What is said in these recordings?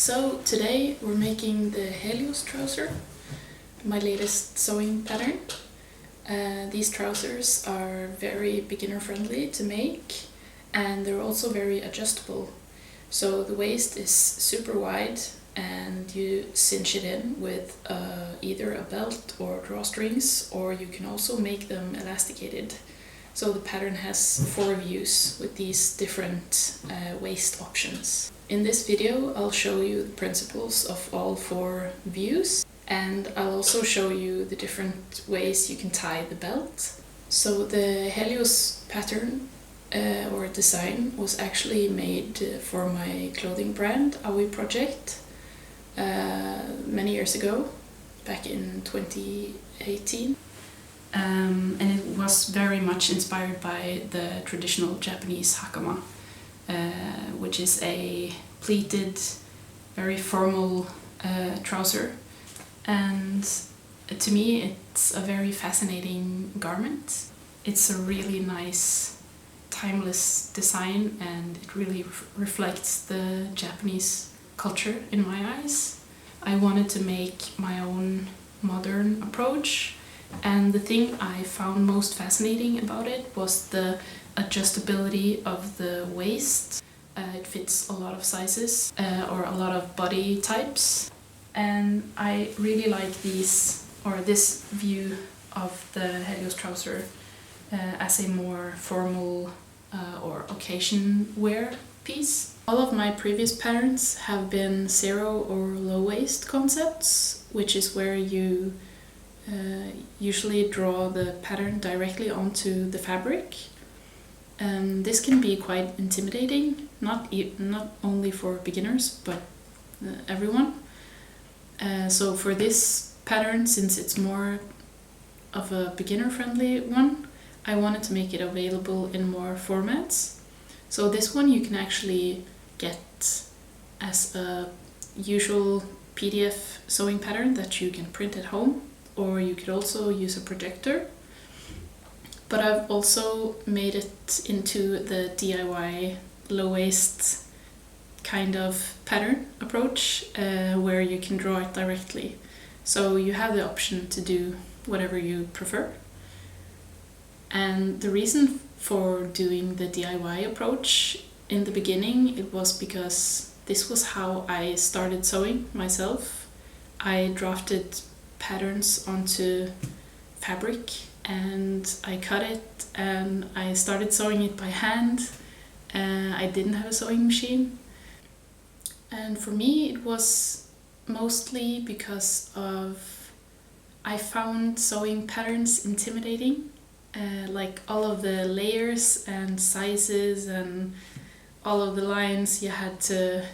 So today we're making the Helios Trouser, my latest sewing pattern. These trousers are very beginner friendly to make, and they're also very adjustable. So the waist is super wide and you cinch it in with either a belt or drawstrings, or you can also make them elasticated. So the pattern has 4 views with these different waist options. In this video I'll show you the principles of all 4 views, and I'll also show you the different ways you can tie the belt. So the Helios pattern or design was actually made for my clothing brand Aoi project many years ago, back in 2018. And it was very much inspired by the traditional Japanese hakama, which is a pleated, very formal trouser. And to me it's a very fascinating garment. It's a really nice, timeless design, and it really reflects the Japanese culture in my eyes. I wanted to make my own modern approach, and the thing I found most fascinating about it was the adjustability of the waist. It fits a lot of sizes or a lot of body types, and I really like this view of the Helios trouser as a more formal or occasion wear piece. All of my previous patterns have been zero or low waist concepts, which is where you usually draw the pattern directly onto the fabric. This can be quite intimidating, not only for beginners but everyone. So for this pattern, since it's more of a beginner-friendly one, I wanted to make it available in more formats. So this one you can actually get as a usual PDF sewing pattern that you can print at home, or you could also use a projector. But I've also made it into the DIY low waist kind of pattern approach, where you can draw it directly. So you have the option to do whatever you prefer. And the reason for doing the DIY approach in the beginning, it was because this was how I started sewing myself. I drafted patterns onto fabric and I cut it and I started sewing it by hand. I didn't have a sewing machine. And for me it was mostly because I found sewing patterns intimidating. Like all of the layers and sizes and all of the lines you had to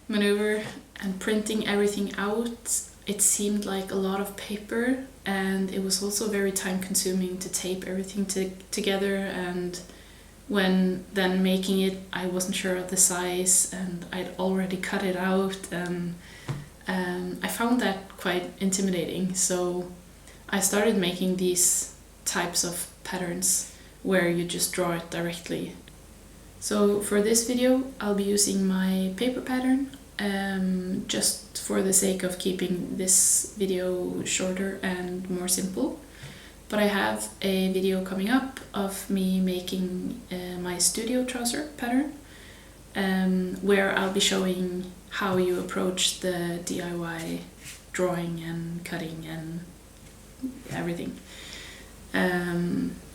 maneuver, and printing everything out, it seemed like a lot of paper, and it was also very time consuming to tape everything together, and when then making it I wasn't sure of the size and I'd already cut it out, and I found that quite intimidating. So I started making these types of patterns where you just draw it directly. So for this video I'll be using my paper pattern, just for the sake of keeping this video shorter and more simple. But I have a video coming up of me making my studio trouser pattern, where I'll be showing how you approach the DIY drawing and cutting and everything.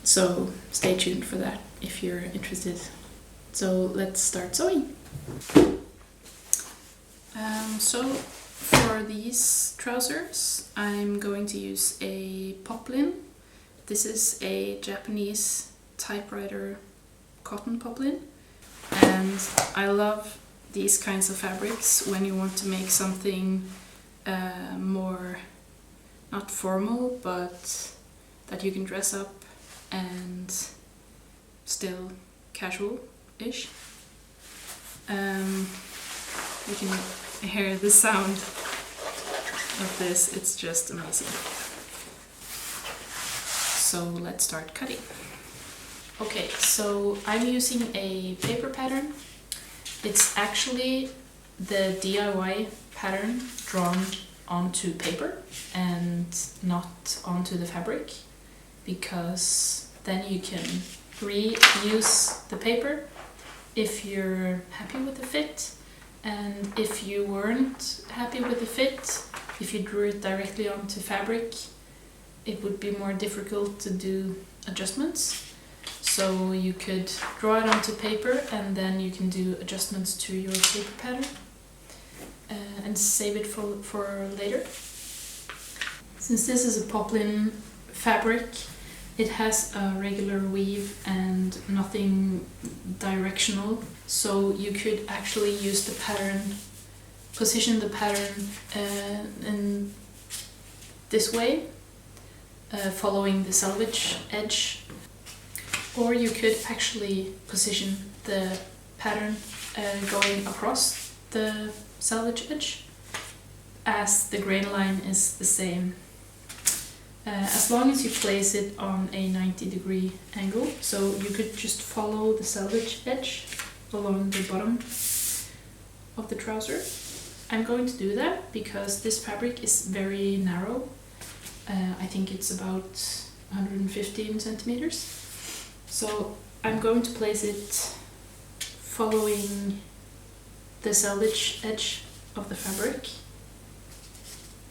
So stay tuned for that if you're interested. So let's start sewing. So for these trousers I'm going to use a poplin. This is a Japanese typewriter cotton poplin, and I love these kinds of fabrics when you want to make something more, not formal, but that you can dress up and still casual-ish. You can hear the sound of this, it's just amazing. So let's start cutting. Okay, so I'm using a paper pattern. It's actually the DIY pattern drawn onto paper and not onto the fabric, because then you can reuse the paper if you're happy with the fit, and if you weren't happy with the fit, if you drew it directly onto fabric, it would be more difficult to do adjustments. So you could draw it onto paper and then you can do adjustments to your paper pattern and save it for later. Since this is a poplin fabric, it has a regular weave and nothing directional, so you could actually use the pattern, position the pattern in this way, following the selvage edge, or you could actually position the pattern going across the selvage edge, as the grain line is the same. As long as you place it on a 90-degree angle, so you could just follow the selvage edge along the bottom of the trouser. I'm going to do that because this fabric is very narrow. I think it's about 115 centimeters. So I'm going to place it following the selvage edge of the fabric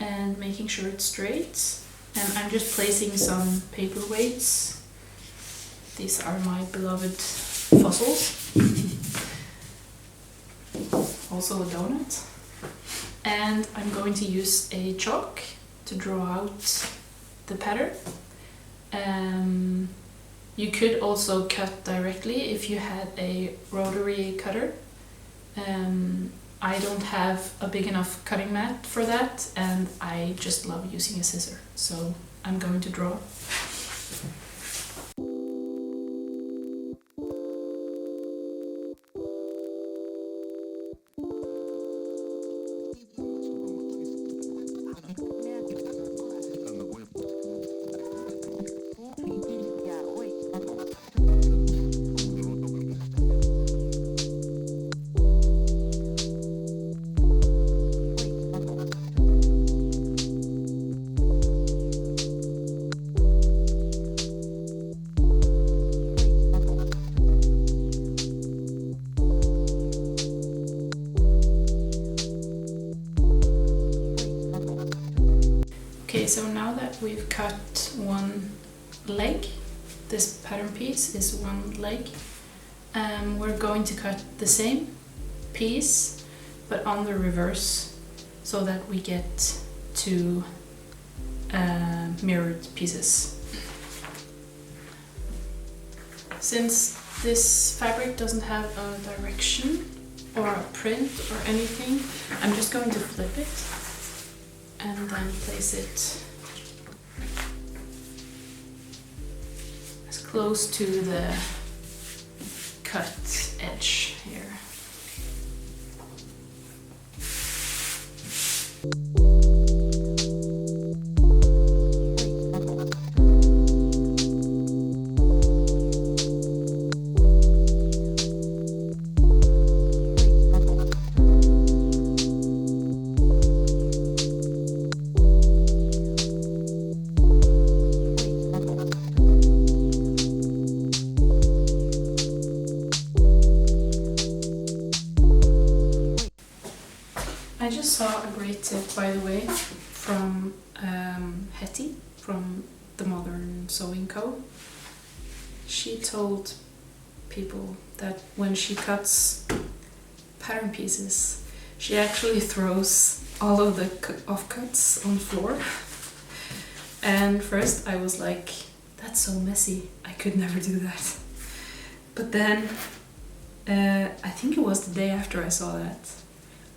and making sure it's straight. And I'm just placing some paper weights. These are my beloved fossils. Also a donut. And I'm going to use a chalk to draw out the pattern. You could also cut directly if you had a rotary cutter. I don't have a big enough cutting mat for that, and I just love using a scissor, so I'm going to draw. Okay, so now that we've cut one leg, this pattern piece is one leg, we're going to cut the same piece but on the reverse so that we get two mirrored pieces. Since this fabric doesn't have a direction or a print or anything, I'm just going to flip it and then place it as close to the cut edge here. I just saw a great tip, by the way, from Hetty from the Modern Sewing Co. She told people that when she cuts pattern pieces, she actually throws all of the offcuts on the floor. And first I was like, that's so messy, I could never do that. But then, I think it was the day after I saw that,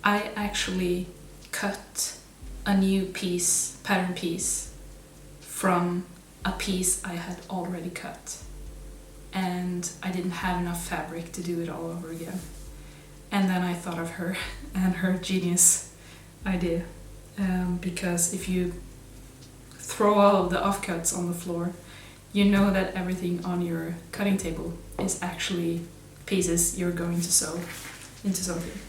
I actually cut a new piece, pattern piece, from a piece I had already cut. And I didn't have enough fabric to do it all over again. And then I thought of her and her genius idea. Because if you throw all of the offcuts on the floor, you know that everything on your cutting table is actually pieces you're going to sew into something.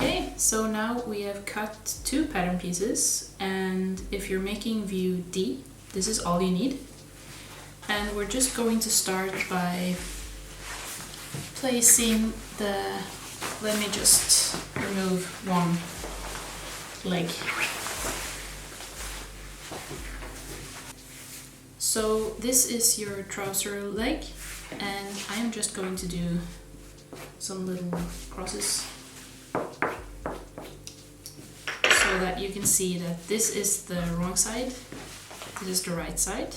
Okay, so now we have cut 2 pattern pieces, and if you're making view D, this is all you need. And we're just going to start by placing the, let me just remove one leg. So this is your trouser leg, and I am just going to do some little crosses so that you can see that this is the wrong side, this is the right side.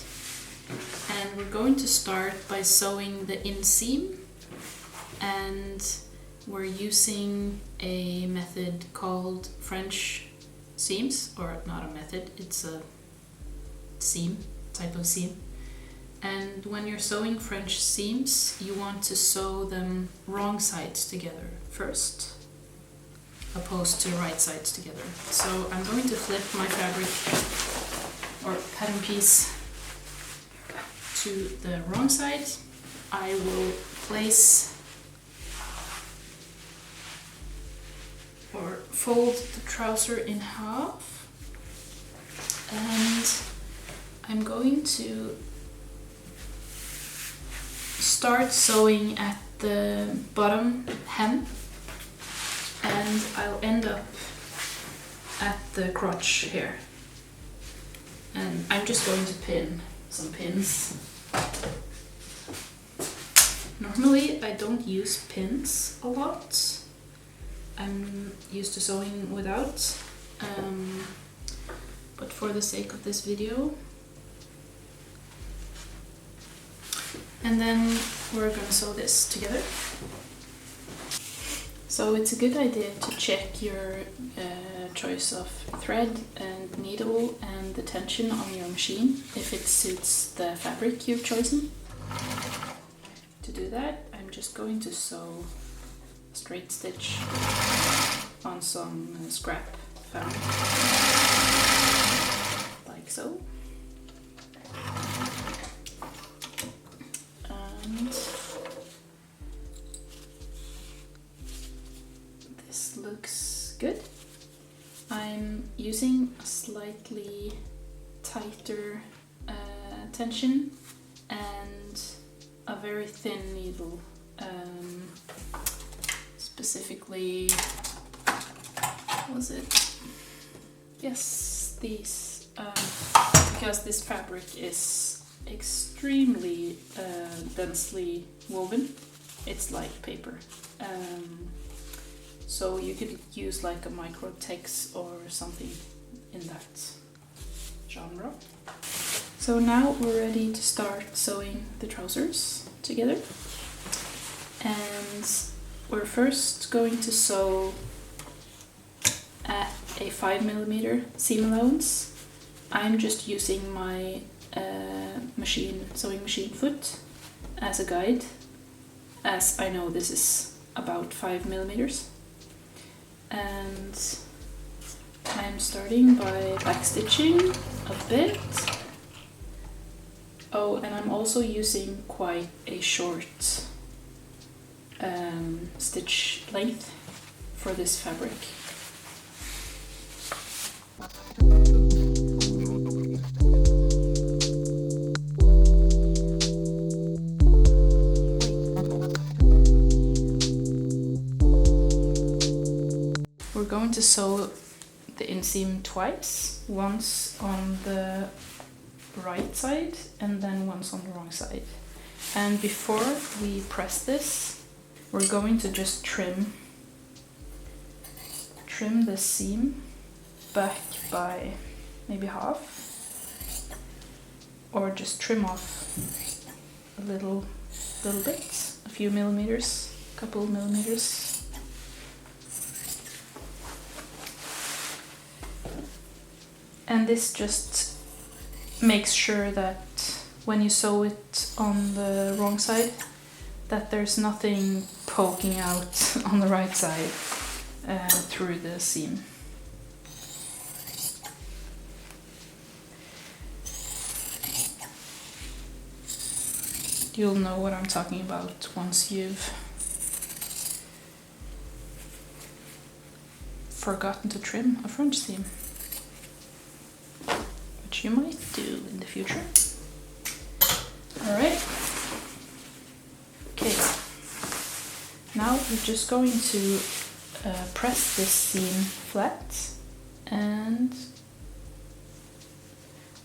And we're going to start by sewing the inseam, and we're using a method called French seams, or not a method, it's a seam, type of seam. And when you're sewing French seams, you want to sew them wrong sides together first, opposed to right sides together. So I'm going to flip my fabric or pattern piece to the wrong side. I will place or fold the trouser in half, and I'm going to start sewing at the bottom hem, and I'll end up at the crotch here. And I'm just going to pin some pins. Normally I don't use pins a lot. I'm used to sewing without, but for the sake of this video. And then we're going to sew this together. So it's a good idea to check your choice of thread and needle and the tension on your machine if it suits the fabric you've chosen. To do that, I'm just going to sew a straight stitch on some scrap fabric, like so. And this looks good. I'm using a slightly tighter tension and a very thin needle, specifically, what was it? Yes, these, because this fabric is extremely densely woven. It's like paper. So you could use like a Microtex or something in that genre. So now we're ready to start sewing the trousers together. And we're first going to sew at a 5mm seam allowance. I'm just using my sewing machine foot as a guide, as I know this is about 5mm. And I'm starting by backstitching a bit. Oh, and I'm also using quite a short stitch length for this fabric. We're going to sew the inseam twice, once on the right side and then once on the wrong side. And before we press this, we're going to just trim the seam back by maybe half, or just trim off a little bit, a few millimeters, a couple of millimeters. And this just makes sure that when you sew it on the wrong side, that there's nothing poking out on the right side through the seam. You'll know what I'm talking about once you've forgotten to trim a front seam, which you might do in the future. Alright. Okay. Now we're just going to press this seam flat, and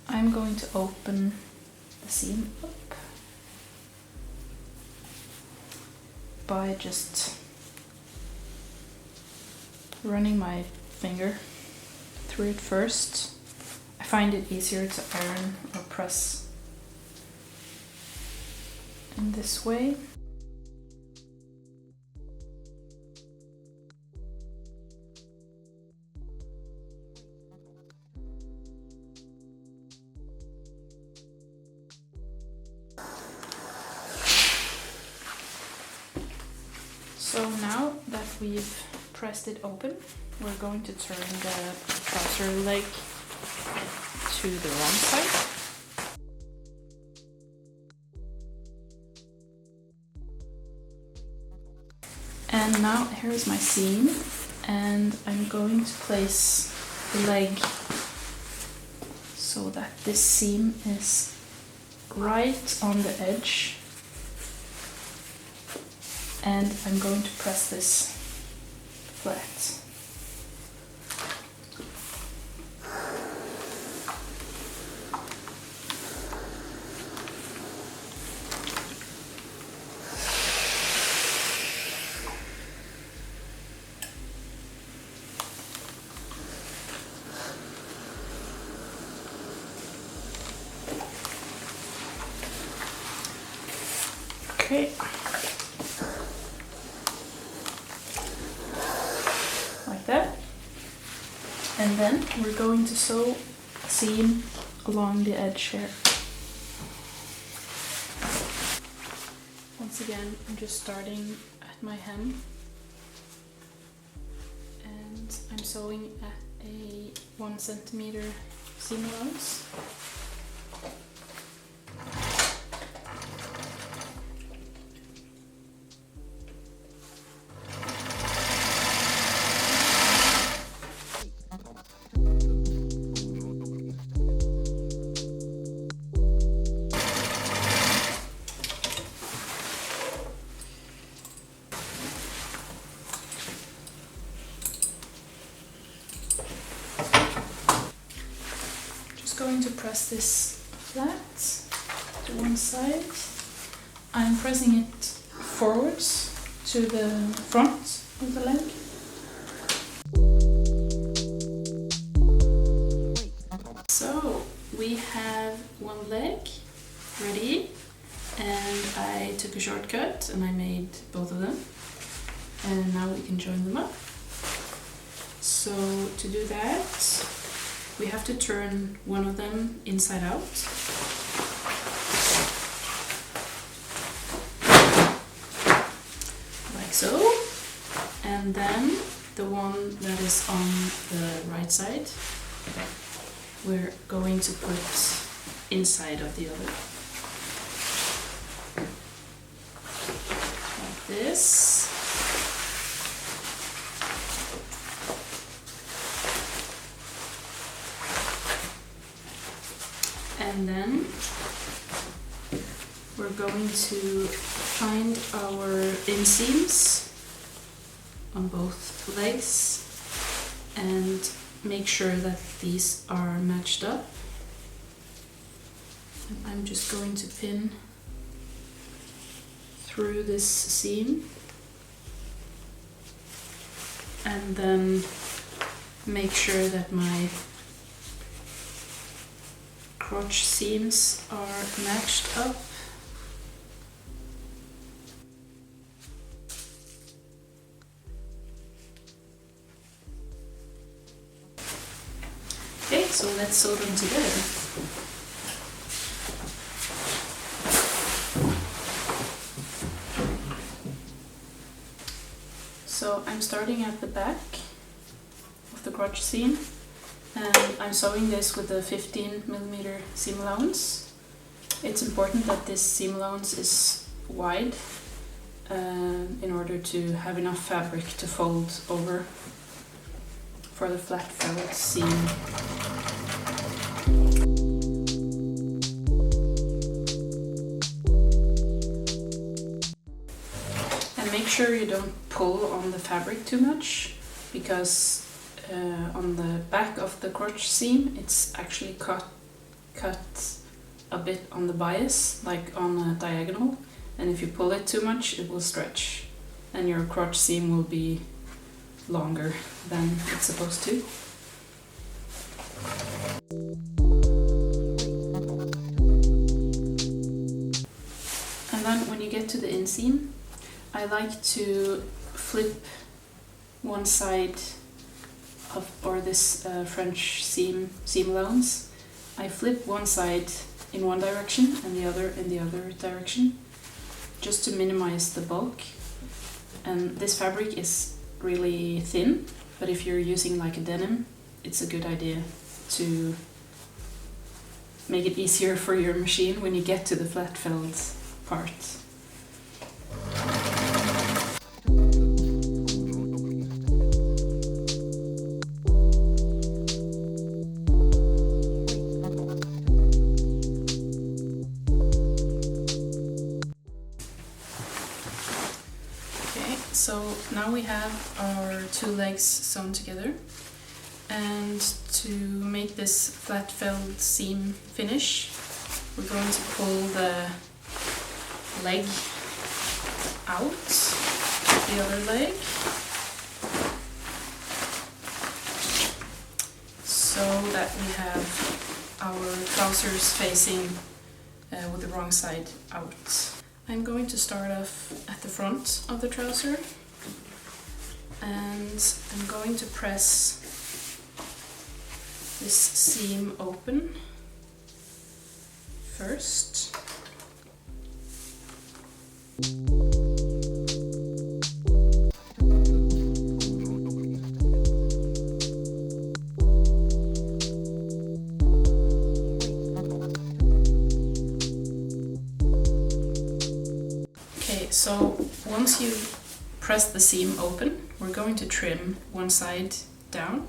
I'm going to open the seam up by just running my finger through it first. I find it easier to iron or press in this way. So now that we've pressed it open, we're going to turn the trouser leg to the wrong side. And now here is my seam, and I'm going to place the leg so that this seam is right on the edge, and I'm going to press this flat. Okay. Like that. And then we're going to sew a seam along the edge here. Once again, I'm just starting at my hem, and I'm sewing at a 1 centimeter seam allowance. Going to press this flat to one side. I'm pressing it forwards to the front of the leg. So we have one leg ready, and I took a shortcut and I made both of them, and now we can join them up. So to do that, we have to turn one of them inside out. Like so. And then the one that is on the right side, we're going to put inside of the other. Like this. And then we're going to find our inseams on both legs and make sure that these are matched up. And I'm just going to pin through this seam and then make sure that my crotch seams are matched up. Okay, so let's sew them together. So I'm starting at the back of the crotch seam, and I'm sewing this with a 15mm seam allowance. It's important that this seam allowance is wide in order to have enough fabric to fold over for the flat felt seam. And make sure you don't pull on the fabric too much, because on the back of the crotch seam it's actually cut a bit on the bias, like on a diagonal, and if you pull it too much it will stretch and your crotch seam will be longer than it's supposed to. And then when you get to the inseam, I like to flip one side of, or this French seam allowance, I flip one side in one direction and the other in the other direction, just to minimize the bulk. And this fabric is really thin, but if you're using like a denim, it's a good idea to make it easier for your machine when you get to the flat felt part. So now we have our two legs sewn together, and to make this flat felt seam finish, we're going to pull the leg out, the other leg, so that we have our trousers facing with the wrong side out. I'm going to start off at the front of the trouser, and I'm going to press this seam open first. So once you press the seam open, we're going to trim one side down.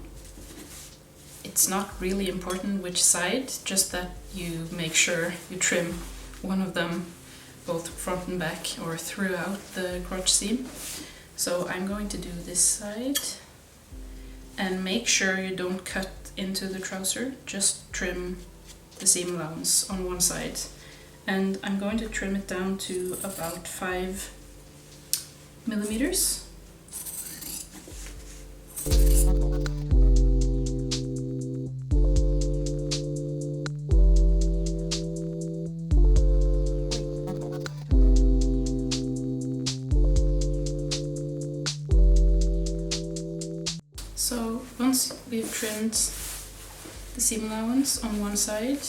It's not really important which side, just that you make sure you trim one of them, both front and back or throughout the crotch seam. So I'm going to do this side, and make sure you don't cut into the trouser, just trim the seam allowance on one side. And I'm going to trim it down to about 5 millimeters. So once we've trimmed the seam allowance on one side,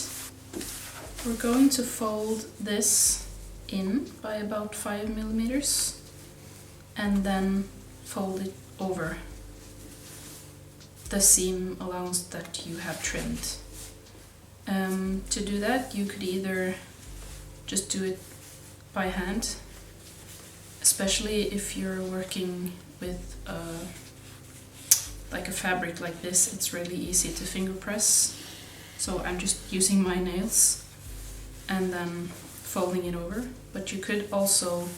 we're going to fold this in by about 5 millimeters and then fold it over the seam allowance that you have trimmed. To do that, you could either just do it by hand, especially if you're working with like a fabric like this, it's really easy to finger press. So I'm just using my nails and then folding it over. But you could also,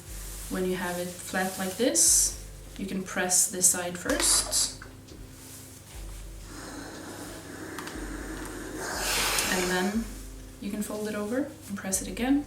when you have it flat like this, you can press this side first. And then you can fold it over and press it again.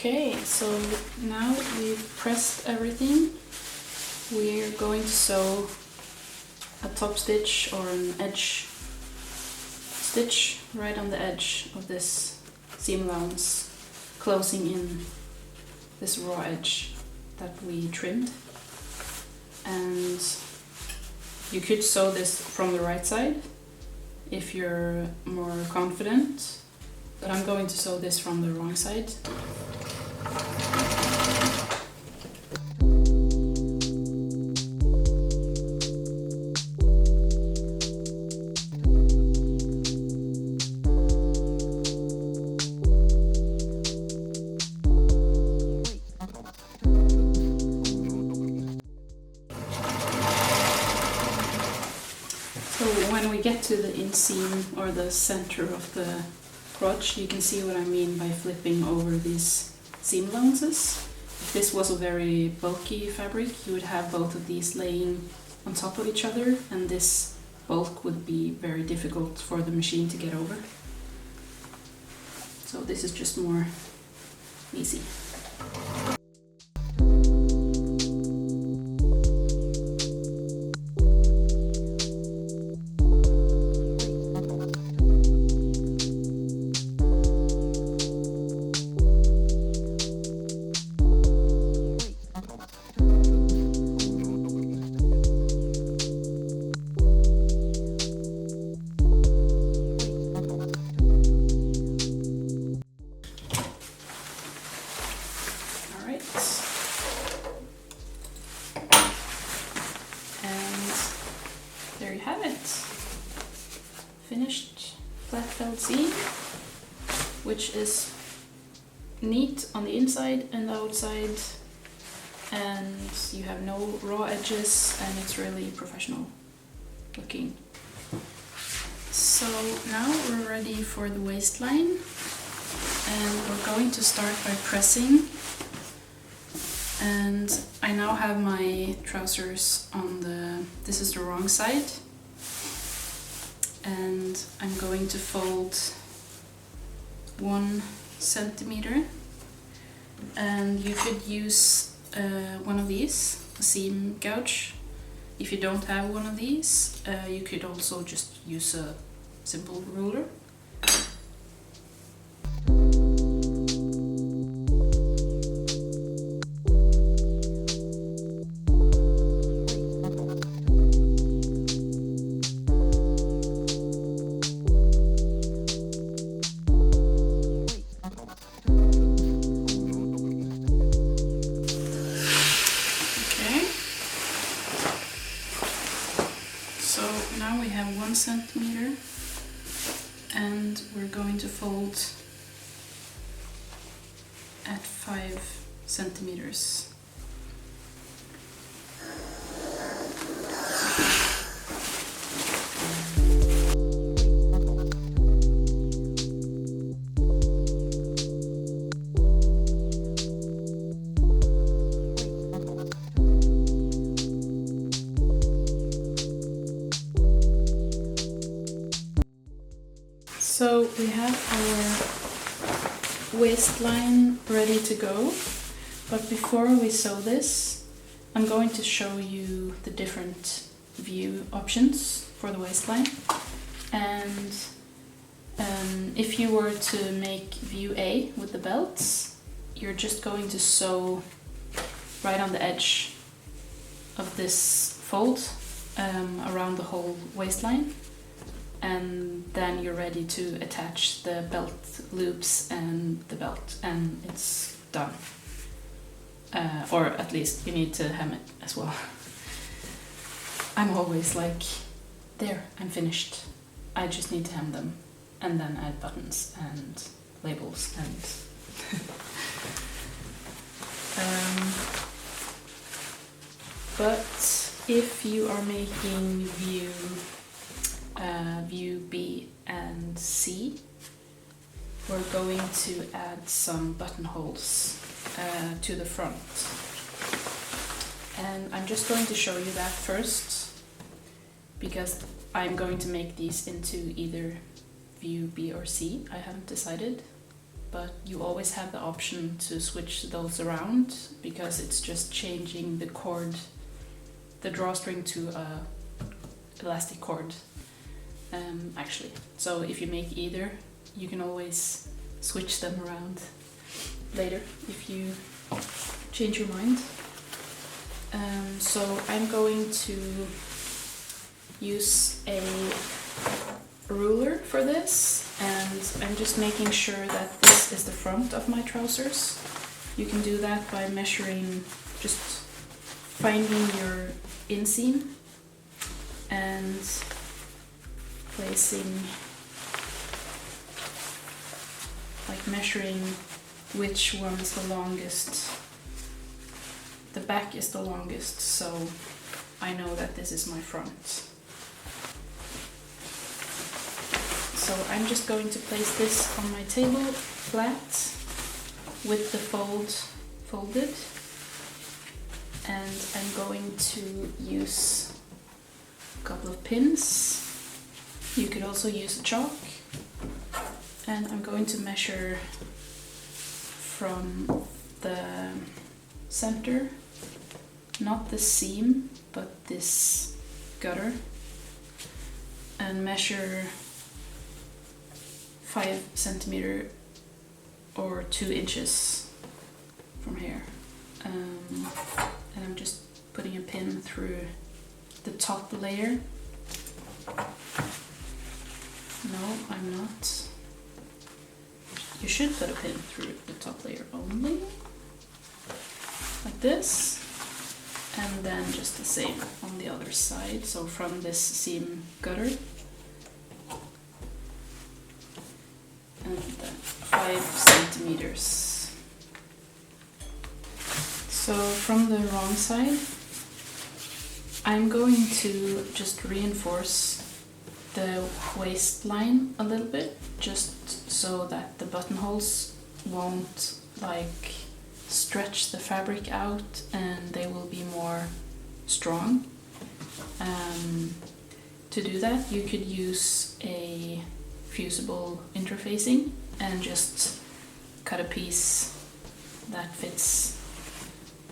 Okay, so now we've pressed everything. We're going to sew a top stitch or an edge stitch right on the edge of this seam allowance, closing in this raw edge that we trimmed. And you could sew this from the right side if you're more confident, but I'm going to sew this from the wrong side. When we get to the inseam or the center of the crotch, you can see what I mean by flipping over these seam allowances. If this was a very bulky fabric, you would have both of these laying on top of each other, and this bulk would be very difficult for the machine to get over. So this is just more easy. There you have it. Finished flat felt seam, which is neat on the inside and the outside, and you have no raw edges, and it's really professional looking. So now we're ready for the waistline, and we're going to start by pressing. And I now have my trousers on this is the wrong side, and I'm going to fold 1 centimeter, and you could use one of these, a seam gouge. If you don't have one of these, you could also just use a simple ruler. So now we have 1 centimeter, and we're going to fold at 5 centimeters. So we have our waistline ready to go, but before we sew this, I'm going to show you the different view options for the waistline. And if you were to make view A with the belts, you're just going to sew right on the edge of this fold around the whole waistline. And then you're ready to attach the belt loops and the belt, and it's done. Or at least you need to hem it as well. I'm always like, there, I'm finished. I just need to hem them and then add buttons and labels and but if you are making view B and C, we're going to add some buttonholes to the front. And I'm just going to show you that first, because I'm going to make these into either view B or C. I haven't decided, but you always have the option to switch those around, because it's just changing the cord, the drawstring, to a elastic cord actually. So if you make either, you can always switch them around later if you change your mind. So I'm going to use a ruler for this, and I'm just making sure that this is the front of my trousers. You can do that by measuring, just finding your inseam and placing, like measuring which one is the longest. The back is the longest, so I know that this is my front. So I'm just going to place this on my table flat with the folded, and I'm going to use a couple of pins. You could also use a chalk, and I'm going to measure from the center, not the seam, but this gutter, and measure 5 centimeters or 2 inches from here. And I'm just putting a pin through the top layer. No, I'm not. You should put a pin through the top layer only, like this, and then just the same on the other side. So from this seam gutter, and then 5 centimeters. So from the wrong side, I'm going to just reinforce the waistline a little bit, just so that the buttonholes won't like stretch the fabric out and they will be more strong. To do that, you could use a fusible interfacing and just cut a piece that fits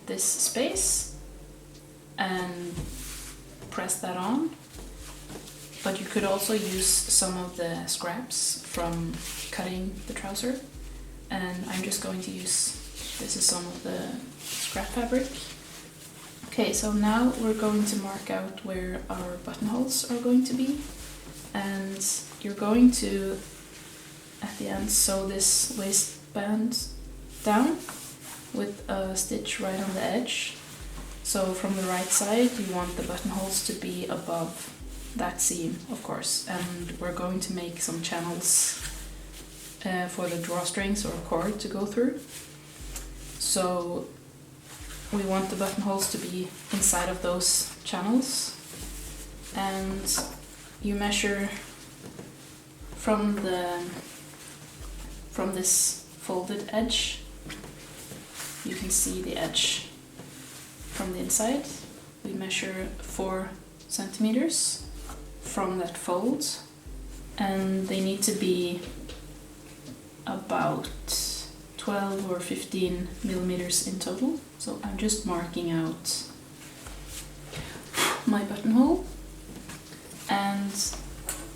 this space and press that on. But you could also use some of the scraps from cutting the trouser, and I'm just going to use, this is some of the scrap fabric. Okay, so now we're going to mark out where our buttonholes are going to be, and you're going to, at the end, sew this waistband down with a stitch right on the edge. So from the right side, you want the buttonholes to be above that seam, of course, and we're going to make some channels for the drawstrings or cord to go through. So we want the buttonholes to be inside of those channels, and you measure from this folded edge. You can see the edge from the inside. We measure 4 centimeters from that fold, and they need to be about 12 or 15 millimeters in total. So I'm just marking out my buttonhole, and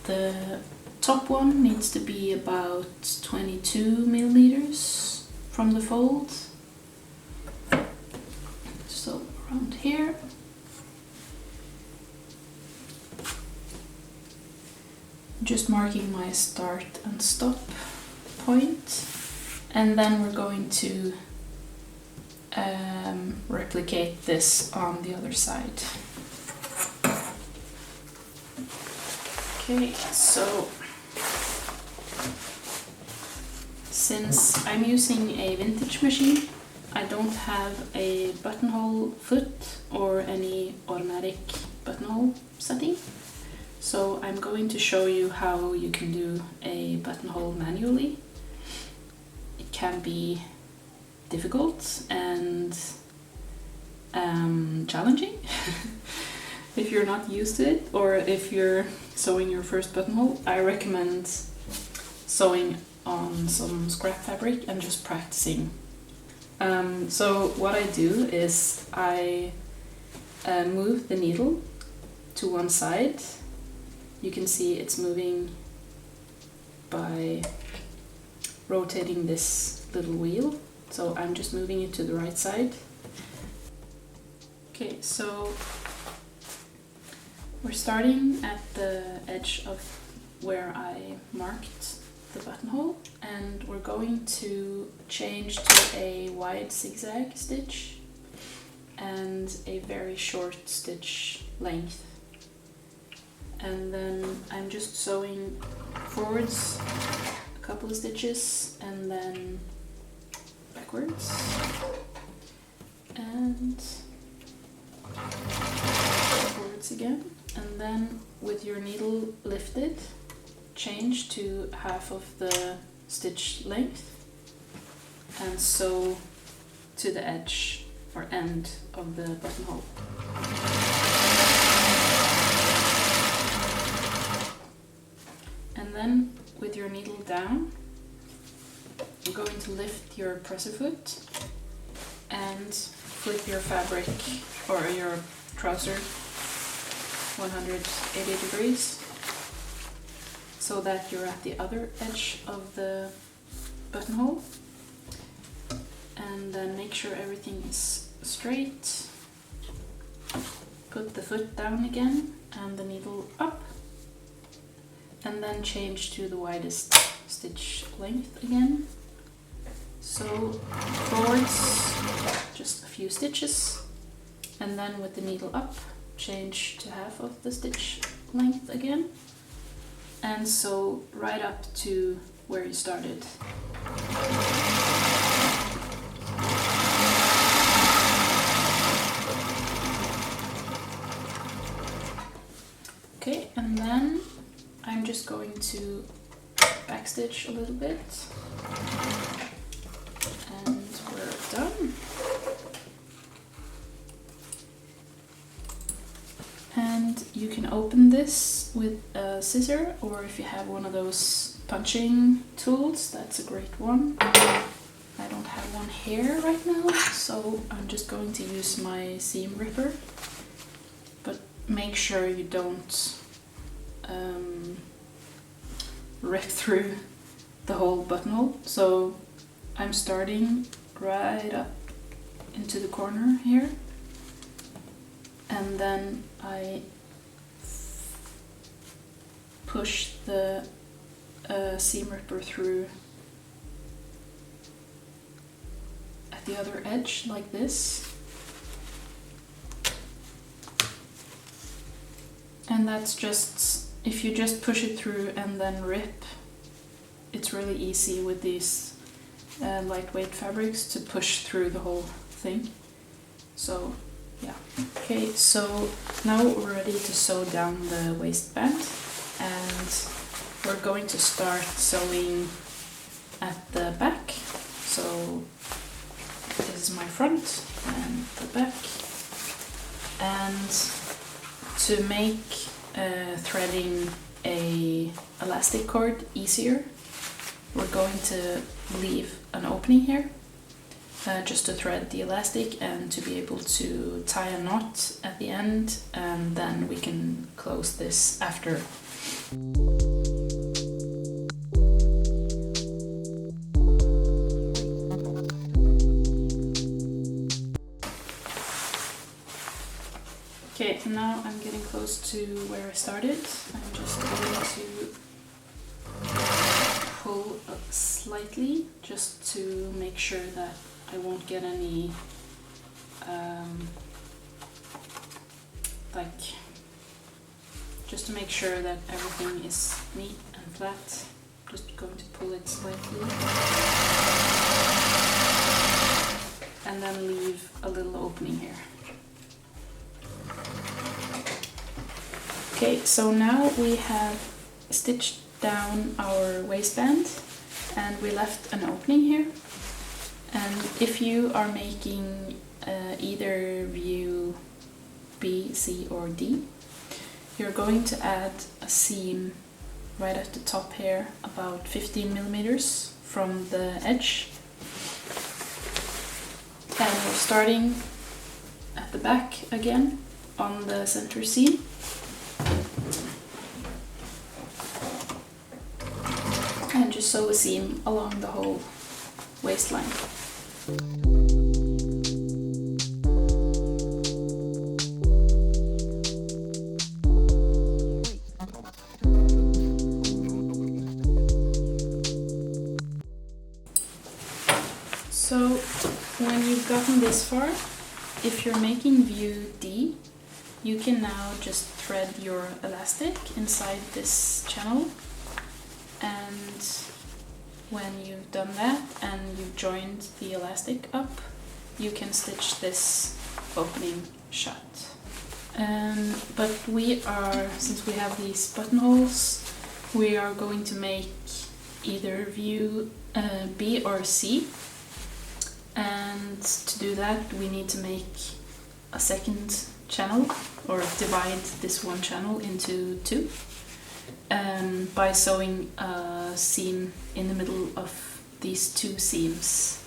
the top one needs to be about 22 millimeters from the fold, so around here. Just marking my start and stop point, and then we're going to replicate this on the other side. Okay, so since I'm using a vintage machine, I don't have a buttonhole foot or any automatic buttonhole setting. So I'm going to show you how you can do a buttonhole manually. It can be difficult and challenging if you're not used to it, or if you're sewing your first buttonhole. I recommend sewing on some scrap fabric and just practicing. So what I do is I move the needle to one side you can see it's moving by rotating this little wheel. So I'm just moving it to the right side. Okay, so we're starting at the edge of where I marked the buttonhole, and we're going to change to a wide zigzag stitch and a very short stitch length. And then I'm just sewing forwards a couple of stitches and then backwards and forwards again, and then with your needle lifted, change to half of the stitch length and sew to the edge or end of the buttonhole. And then with your needle down, you're going to lift your presser foot and flip your fabric or your trouser 180 degrees so that you're at the other edge of the buttonhole, and then make sure everything is straight. Put the foot down again and the needle up, and then change to the widest stitch length again. So forwards just a few stitches, and then with the needle up, change to half of the stitch length again, and sew right up to where you started. Okay, and then I'm just going to backstitch a little bit, and we're done. And you can open this with a scissor, or if you have one of those punching tools, that's a great one. I don't have one here right now, so I'm just going to use my seam ripper. But make sure you don't rip through the whole buttonhole. So I'm starting right up into the corner here, and then I push the seam ripper through at the other edge like this. And that's just, if you just push it through and then rip, it's really easy with these lightweight fabrics to push through the whole thing. So yeah. Okay, so now we're ready to sew down the waistband, and we're going to start sewing at the back. So this is my front and the back, and to make threading a elastic cord easier, we're going to leave an opening here just to thread the elastic and to be able to tie a knot at the end, and then we can close this after. Okay, now I'm getting close to where I started. I'm just going to pull up slightly just to make sure that I won't get any just to make sure that everything is neat and flat. Just going to pull it slightly and then leave a little opening here. Okay, so now we have stitched down our waistband and we left an opening here. And if you are making either view B, C or D, you're going to add a seam right at the top here, about 15 millimeters from the edge. And we're starting at the back again on the center seam. to sew a seam along the whole waistline. So when you've gotten this far, if you're making view D, you can now just thread your elastic inside this channel, and when you've done that and you've joined the elastic up, you can stitch this opening shut. But since we have these buttonholes, we are going to make either view B or C. And to do that, we need to make a second channel, or divide this one channel into two, by sewing a seam in the middle of these two seams.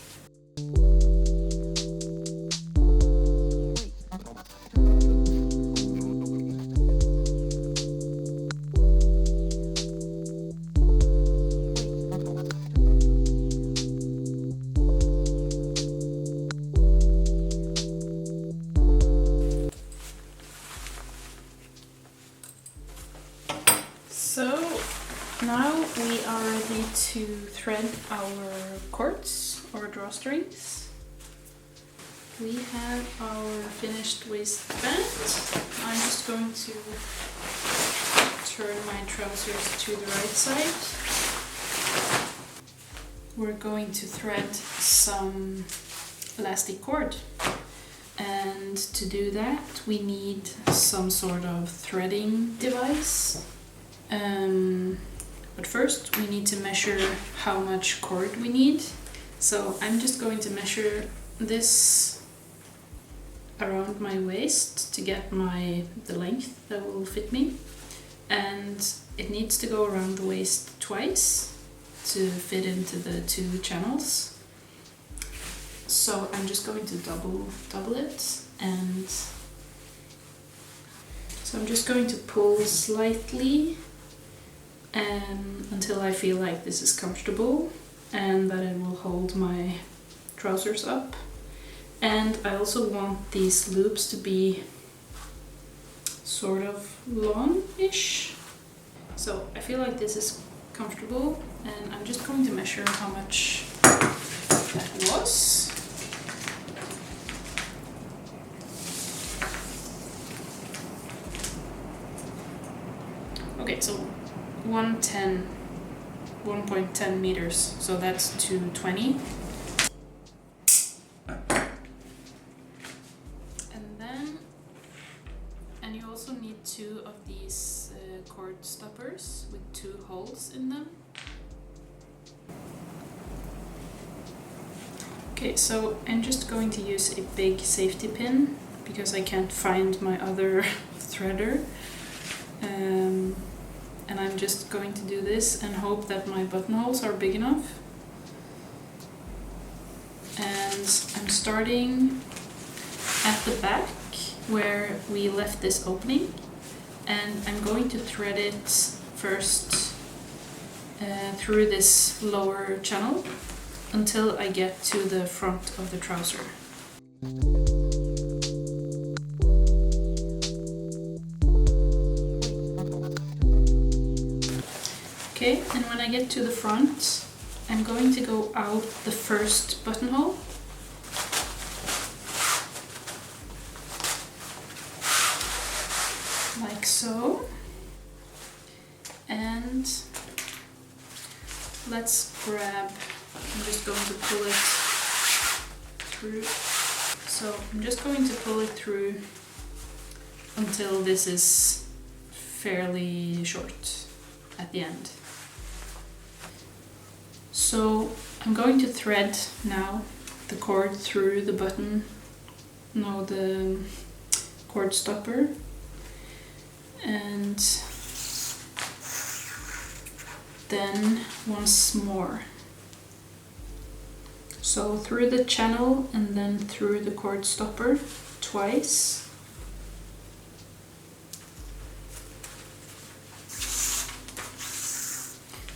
So now we are ready to thread our cords or drawstrings. We have our finished waistband. I'm just going to turn my trousers to the right side. We're going to thread some elastic cord. And to do that, we need some sort of threading device. But first we need to measure how much cord we need. So I'm just going to measure this around my waist to get the length that will fit me. And it needs to go around the waist twice to fit into the two channels. So I'm just going to double it, and so I'm just going to pull slightly until I feel like this is comfortable and that it will hold my trousers up. And I also want these loops to be sort of long-ish. So I feel like this is comfortable, and I'm just going to measure how much that was. Okay, so 1.10 meters, so that's 220. And you also need two of these cord stoppers with two holes in them. Okay, so I'm just going to use a big safety pin because I can't find my other threader. And I'm just going to do this and hope that my buttonholes are big enough. And I'm starting at the back where we left this opening, and I'm going to thread it first through this lower channel until I get to the front of the trouser. Okay, and when I get to the front, I'm going to go out the first buttonhole. Like so. And let's grab, I'm just going to pull it through. So I'm just going to pull it through until this is fairly short at the end. So I'm going to thread now the cord through the the cord stopper, and then once more. So through the channel and then through the cord stopper twice.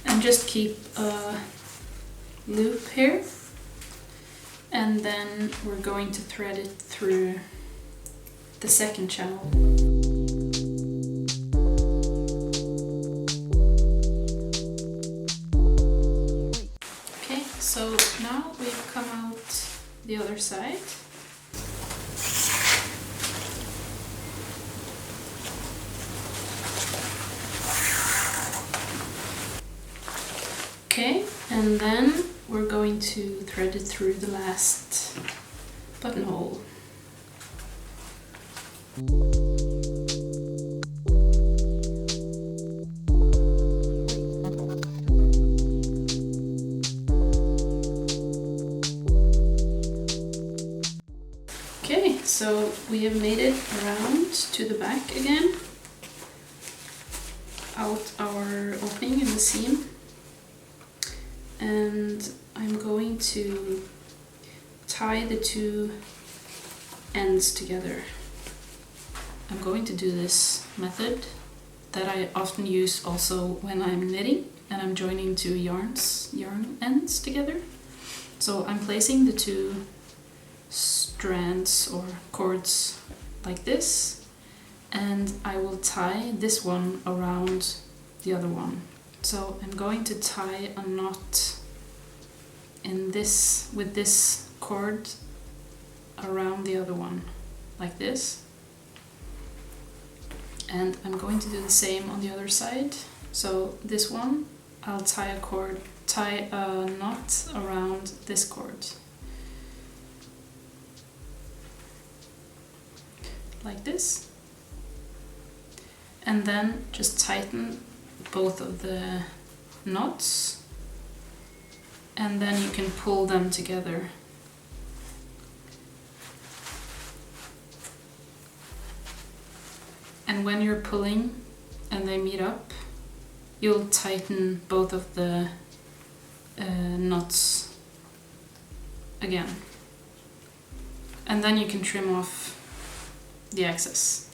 And just keep a loop here, and then we're going to thread it through the second channel. Okay, so now we've come out the other side. Okay, and then we're going to thread it through the last buttonhole. Okay, so we have made it around to the back again, out our opening in the seam. And I'm going to tie the two ends together. I'm going to do this method that I often use also when I'm knitting and I'm joining two yarn ends together. So I'm placing the two strands or cords like this, and I will tie this one around the other one. So I'm going to tie a knot in this with this cord around the other one, like this. And I'm going to do the same on the other side. So this one, I'll tie a knot around this cord, like this. And then just tighten both of the knots, and then you can pull them together. And when you're pulling and they meet up, you'll tighten both of the knots again. And then you can trim off the excess.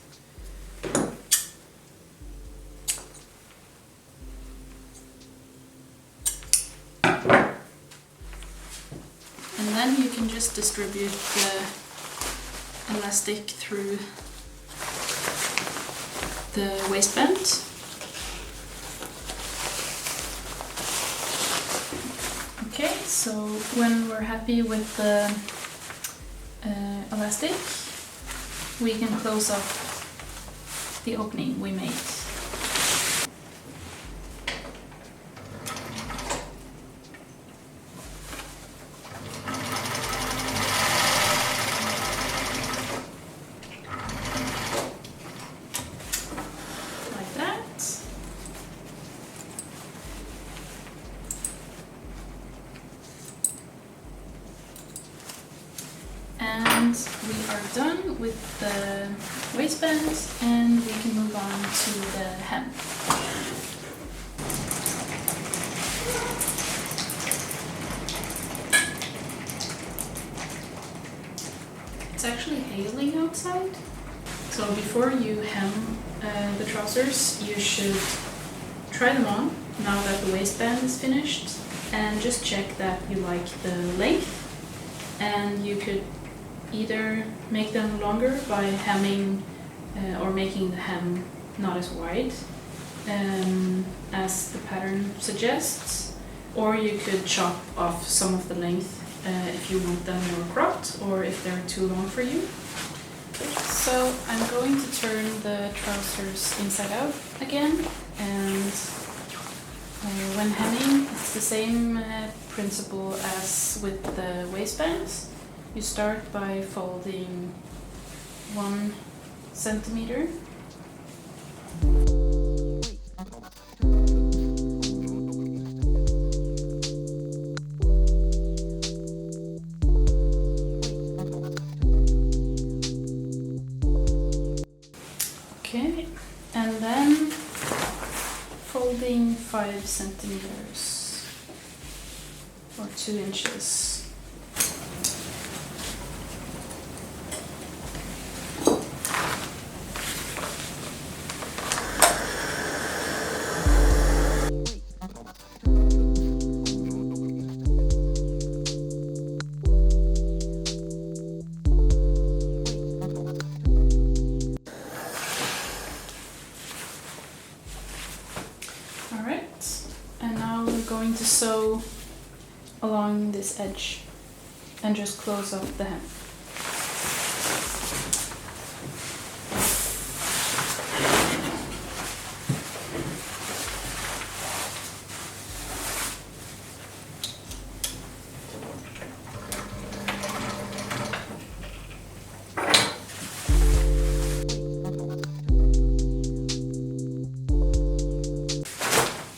And then you can just distribute the elastic through the waistband. Okay, so when we're happy with the elastic, we can close up the opening we made. And we are done with the waistband, and we can move on to the hem. It's actually hailing outside, so before you hem the trousers, you should try them on now that the waistband is finished, and just check that you like the length. And you could either make them longer by hemming or making the hem not as wide as the pattern suggests, or you could chop off some of the length if you want them more cropped or if they're too long for you. So I'm going to turn the trousers inside out again, and when hemming it's the same principle as with the waistbands. You start by folding 1 centimeter. Okay, and then folding 5 centimeters or 2 inches. Alright, and now we're going to sew along this edge and just close up the hem.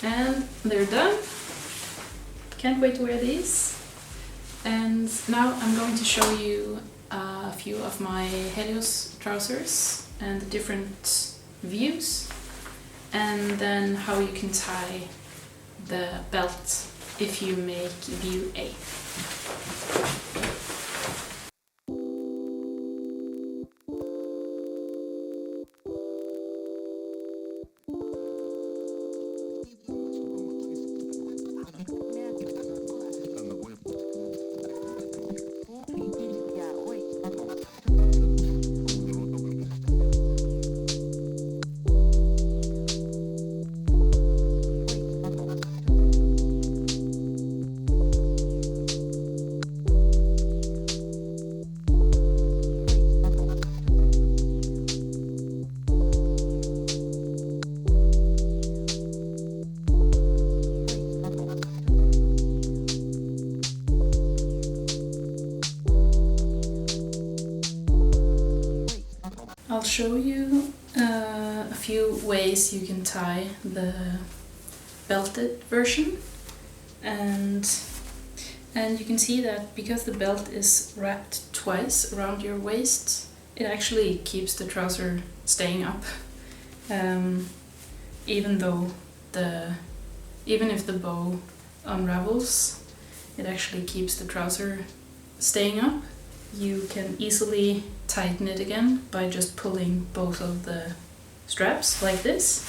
And they're done. Can't wait to wear these. And now I'm going to show you a few of my Helios trousers and the different views, and then how you can tie the belt if you make view A. I'll show you a few ways you can tie the belted version, and you can see that because the belt is wrapped twice around your waist, it actually keeps the trouser staying up, even if the bow unravels, it actually keeps the trouser staying up. You can easily tighten it again by just pulling both of the straps like this.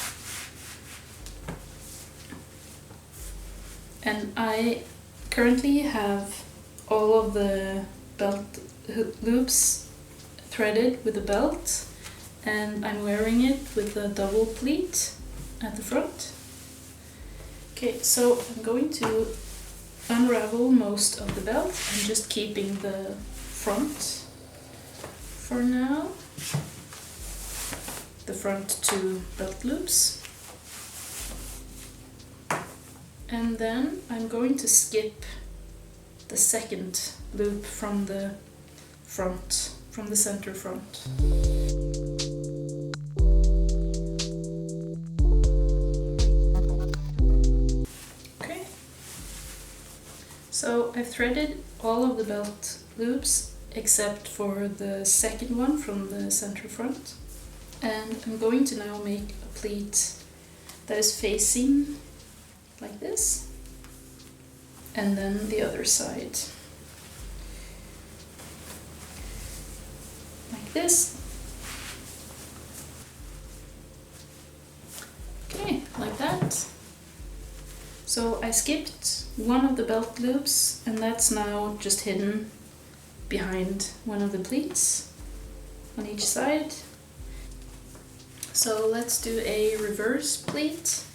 And I currently have all of the belt loops threaded with the belt, and I'm wearing it with the double pleat at the front. Okay, so I'm going to unravel most of the belt. I'm just keeping the front for now, the front two belt loops, and then I'm going to skip the second loop from the front, from the center front. Okay, so I've threaded all of the belt loops except for the second one from the center front, and I'm going to now make a pleat that is facing like this, and then the other side like this. Okay, like that. So I skipped one of the belt loops, and that's now just hidden behind one of the pleats on each side. So let's do a reverse pleat.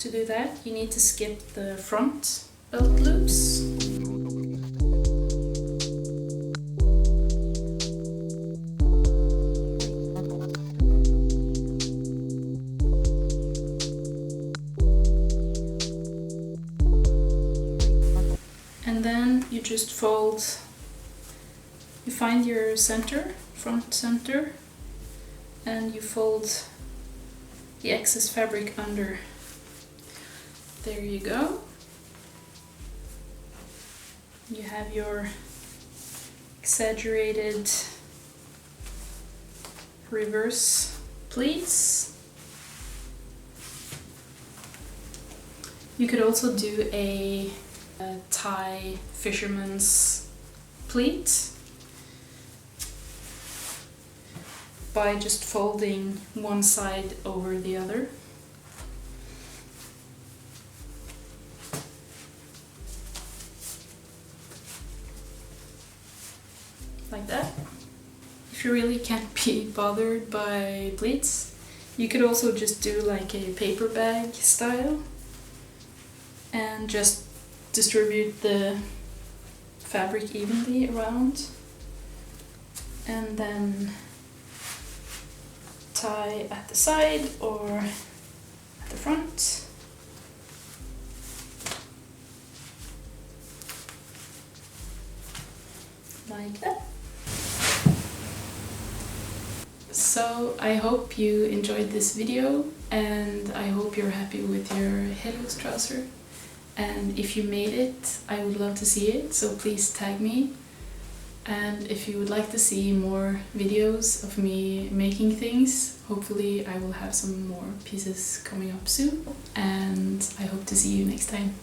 To do that, you need to skip the front belt loops. And then you just fold. You find your center, front center, and you fold the excess fabric under. There you go. You have your exaggerated reverse pleats. You could also do a tie fisherman's pleat by just folding one side over the other. Like that. If you really can't be bothered by pleats, You could also just do like a paper bag style and just distribute the fabric evenly around and then tie at the side or at the front. Like that. So I hope you enjoyed this video and I hope you're happy with your Helios trouser. And if you made it, I would love to see it, so please tag me. And if you would like to see more videos of me making things, hopefully I will have some more pieces coming up soon. And I hope to see you next time.